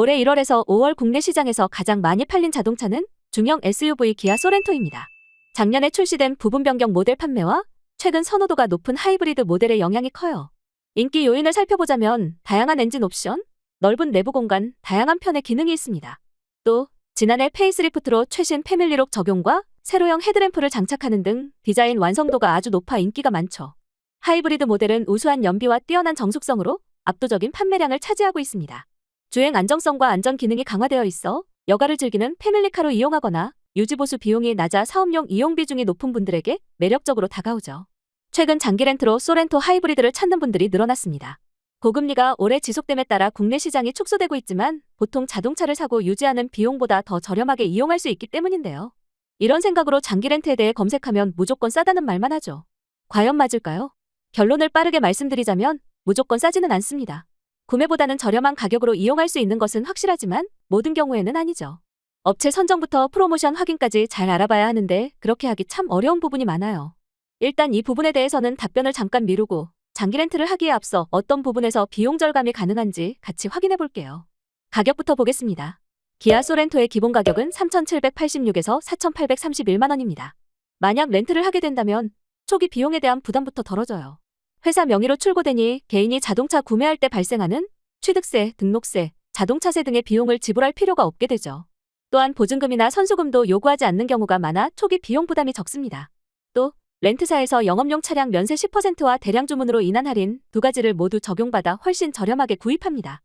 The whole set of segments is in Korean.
올해 1월에서 5월 국내 시장에서 가장 많이 팔린 자동차는 중형 SUV 기아 소렌토입니다. 작년에 출시된 부분 변경 모델 판매와 최근 선호도가 높은 하이브리드 모델의 영향이 커요. 인기 요인을 살펴보자면 다양한 엔진 옵션, 넓은 내부 공간, 다양한 편의 기능이 있습니다. 또 지난해 페이스리프트로 최신 패밀리록 적용과 세로형 헤드램프를 장착하는 등 디자인 완성도가 아주 높아 인기가 많죠. 하이브리드 모델은 우수한 연비와 뛰어난 정숙성으로 압도적인 판매량을 차지하고 있습니다. 주행 안정성과 안전 기능이 강화되어 있어 여가를 즐기는 패밀리카로 이용하거나 유지보수 비용이 낮아 사업용 이용 비중이 높은 분들에게 매력적으로 다가오죠. 최근 장기 렌트로 소렌토 하이브리드를 찾는 분들이 늘어났습니다. 고금리가 오래 지속됨에 따라 국내 시장이 축소되고 있지만 보통 자동차를 사고 유지하는 비용보다 더 저렴하게 이용할 수 있기 때문인데요. 이런 생각으로 장기 렌트에 대해 검색하면 무조건 싸다는 말만 하죠. 과연 맞을까요? 결론을 빠르게 말씀드리자면 무조건 싸지는 않습니다. 구매보다는 저렴한 가격으로 이용할 수 있는 것은 확실하지만 모든 경우에는 아니죠. 업체 선정부터 프로모션 확인까지 잘 알아봐야 하는데 그렇게 하기 참 어려운 부분이 많아요. 일단 이 부분에 대해서는 답변을 잠깐 미루고 장기 렌트를 하기에 앞서 어떤 부분에서 비용 절감이 가능한지 같이 확인해 볼게요. 가격부터 보겠습니다. 기아 소렌토의 기본 가격은 3,786에서 4,831만 원입니다. 만약 렌트를 하게 된다면 초기 비용에 대한 부담부터 덜어져요. 회사 명의로 출고되니 개인이 자동차 구매할 때 발생하는 취득세, 등록세, 자동차세 등의 비용을 지불할 필요가 없게 되죠. 또한 보증금이나 선수금도 요구하지 않는 경우가 많아 초기 비용 부담이 적습니다. 또 렌트사에서 영업용 차량 면세 10%와 대량 주문으로 인한 할인 두 가지를 모두 적용받아 훨씬 저렴하게 구입합니다.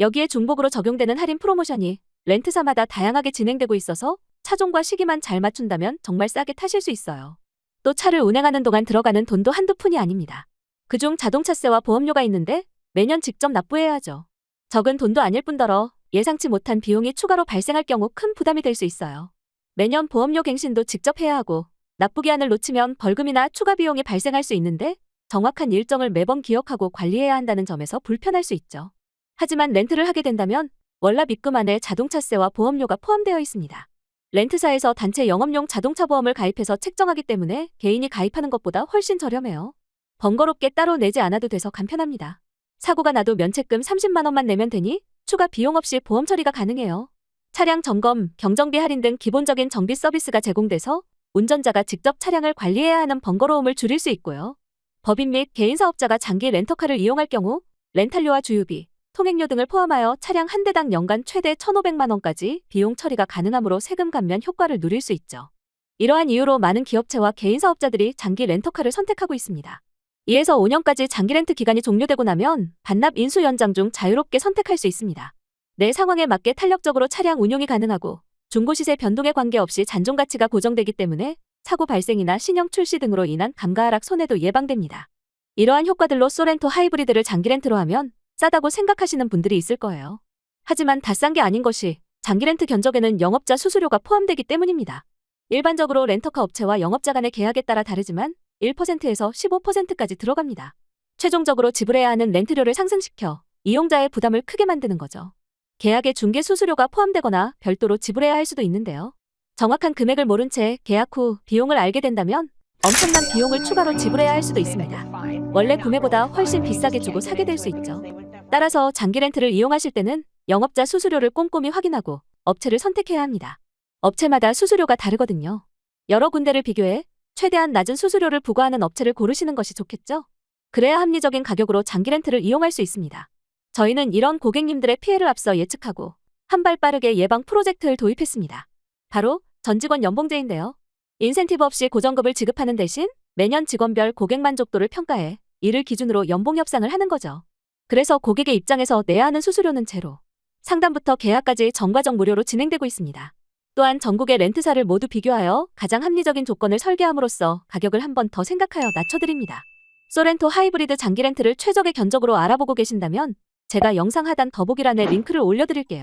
여기에 중복으로 적용되는 할인 프로모션이 렌트사마다 다양하게 진행되고 있어서 차종과 시기만 잘 맞춘다면 정말 싸게 타실 수 있어요. 또 차를 운행하는 동안 들어가는 돈도 한두 푼이 아닙니다. 그중 자동차세와 보험료가 있는데 매년 직접 납부해야 하죠. 적은 돈도 아닐 뿐더러 예상치 못한 비용이 추가로 발생할 경우 큰 부담이 될 수 있어요. 매년 보험료 갱신도 직접 해야 하고 납부기한을 놓치면 벌금이나 추가 비용이 발생할 수 있는데 정확한 일정을 매번 기억하고 관리해야 한다는 점에서 불편할 수 있죠. 하지만 렌트를 하게 된다면 월납 입금 안에 자동차세와 보험료가 포함되어 있습니다. 렌트사에서 단체 영업용 자동차 보험을 가입해서 책정하기 때문에 개인이 가입하는 것보다 훨씬 저렴해요. 번거롭게 따로 내지 않아도 돼서 간편합니다. 사고가 나도 면책금 30만 원만 내면 되니 추가 비용 없이 보험 처리가 가능해요. 차량 점검, 경정비 할인 등 기본적인 정비 서비스가 제공돼서 운전자가 직접 차량을 관리해야 하는 번거로움을 줄일 수 있고요. 법인 및 개인 사업자가 장기 렌터카를 이용할 경우 렌탈료와 주유비, 통행료 등을 포함하여 차량 한 대당 연간 최대 1,500만 원까지 비용 처리가 가능하므로 세금 감면 효과를 누릴 수 있죠. 이러한 이유로 많은 기업체와 개인 사업자들이 장기 렌터카를 선택하고 있습니다. 2에서 5년까지 장기 렌트 기간이 종료되고 나면 반납 인수 연장 중 자유롭게 선택할 수 있습니다. 내 상황에 맞게 탄력적으로 차량 운용이 가능하고 중고시세 변동에 관계없이 잔존 가치가 고정되기 때문에 사고 발생이나 신형 출시 등으로 인한 감가 하락 손해도 예방됩니다. 이러한 효과들로 소렌토 하이브리드를 장기 렌트로 하면 싸다고 생각하시는 분들이 있을 거예요. 하지만 다 싼 게 아닌 것이 장기 렌트 견적에는 영업자 수수료가 포함되기 때문입니다. 일반적으로 렌터카 업체와 영업자 간의 계약에 따라 다르지만 1%에서 15%까지 들어갑니다. 최종적으로 지불해야 하는 렌트료를 상승시켜 이용자의 부담을 크게 만드는 거죠. 계약에 중개 수수료가 포함되거나 별도로 지불해야 할 수도 있는데요. 정확한 금액을 모른 채 계약 후 비용을 알게 된다면 엄청난 비용을 추가로 지불해야 할 수도 있습니다. 원래 구매보다 훨씬 비싸게 주고 사게 될 수 있죠. 따라서 장기 렌트를 이용하실 때는 영업자 수수료를 꼼꼼히 확인하고 업체를 선택해야 합니다. 업체마다 수수료가 다르거든요. 여러 군데를 비교해 최대한 낮은 수수료를 부과하는 업체를 고르시는 것이 좋겠죠? 그래야 합리적인 가격으로 장기 렌트를 이용할 수 있습니다. 저희는 이런 고객님들의 피해를 앞서 예측하고 한 발 빠르게 예방 프로젝트를 도입했습니다. 바로 전 직원 연봉제인데요. 인센티브 없이 고정급을 지급하는 대신 매년 직원별 고객 만족도를 평가해 이를 기준으로 연봉 협상을 하는 거죠. 그래서 고객의 입장에서 내야 하는 수수료는 제로. 상담부터 계약까지 전과정 무료로 진행되고 있습니다. 또한 전국의 렌트사를 모두 비교하여 가장 합리적인 조건을 설계함으로써 가격을 한 번 더 생각하여 낮춰드립니다. 소렌토 하이브리드 장기 렌트를 최적의 견적으로 알아보고 계신다면 제가 영상 하단 더보기란에 링크를 올려드릴게요.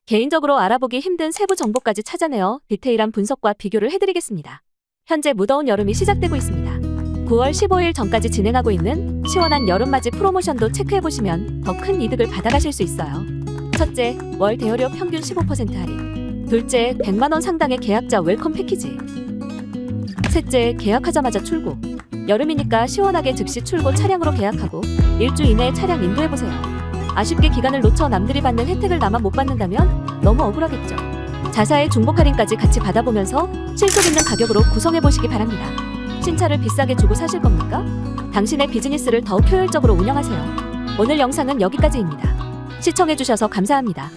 개인적으로 알아보기 힘든 세부 정보까지 찾아내어 디테일한 분석과 비교를 해드리겠습니다. 현재 무더운 여름이 시작되고 있습니다. 9월 15일 전까지 진행하고 있는 시원한 여름맞이 프로모션도 체크해보시면 더 큰 이득을 받아가실 수 있어요. 첫째, 월 대여료 평균 15% 할인. 둘째, 100만원 상당의 계약자 웰컴 패키지. 셋째, 계약하자마자 출고. 여름이니까 시원하게 즉시 출고 차량으로 계약하고 일주 이내에 차량 인도해보세요. 아쉽게 기간을 놓쳐 남들이 받는 혜택을 나만 못 받는다면 너무 억울하겠죠. 자사의 중복 할인까지 같이 받아보면서 실속 있는 가격으로 구성해보시기 바랍니다. 신차를 비싸게 주고 사실 겁니까? 당신의 비즈니스를 더욱 효율적으로 운영하세요. 오늘 영상은 여기까지입니다. 시청해주셔서 감사합니다.